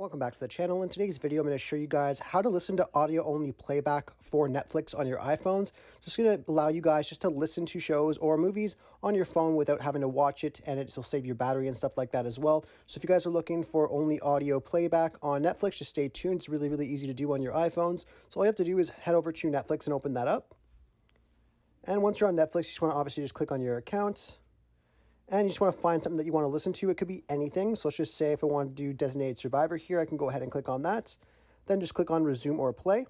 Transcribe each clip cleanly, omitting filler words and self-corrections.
Welcome back to the channel. In today's video, I'm going to show you guys how to listen to audio-only playback for Netflix on your iPhones. Just going to allow you guys just to listen to shows or movies on your phone without having to watch it, and it will save your battery and stuff like that as well. So if you guys are looking for only audio playback on Netflix, just stay tuned. It's really, really easy to do on your iPhones. So all you have to do is head over to Netflix and open that up. And once you're on Netflix, you just want to obviously just click on your account. And you just want to find something that you want to listen to. It could be anything. So let's just say if I want to do Designated Survivor here, I can go ahead and click on that. Then just click on Resume or Play.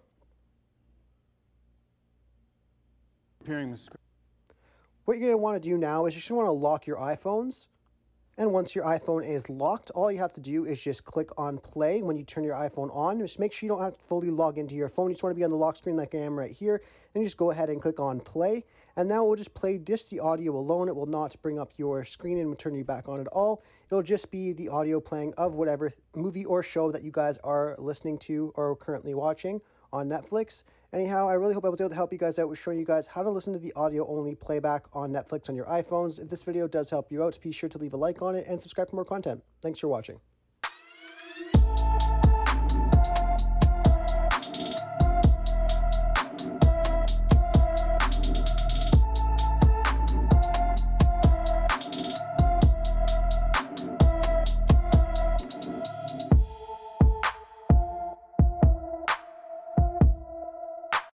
Appearing the screen. What you're going to want to do now is you just want to lock your iPhones. And once your iPhone is locked, all you have to do is just click on play when you turn your iPhone on. Just make sure you don't have to fully log into your phone. You just want to be on the lock screen like I am right here. And you just go ahead and click on play. And now we'll just play just the audio alone. It will not bring up your screen and turn you back on at all. It'll just be the audio playing of whatever movie or show that you guys are listening to or currently watching on Netflix. Anyhow, I really hope I was able to help you guys out with showing you guys how to listen to the audio-only playback on Netflix on your iPhones. If this video does help you out, be sure to leave a like on it and subscribe for more content. Thanks for watching.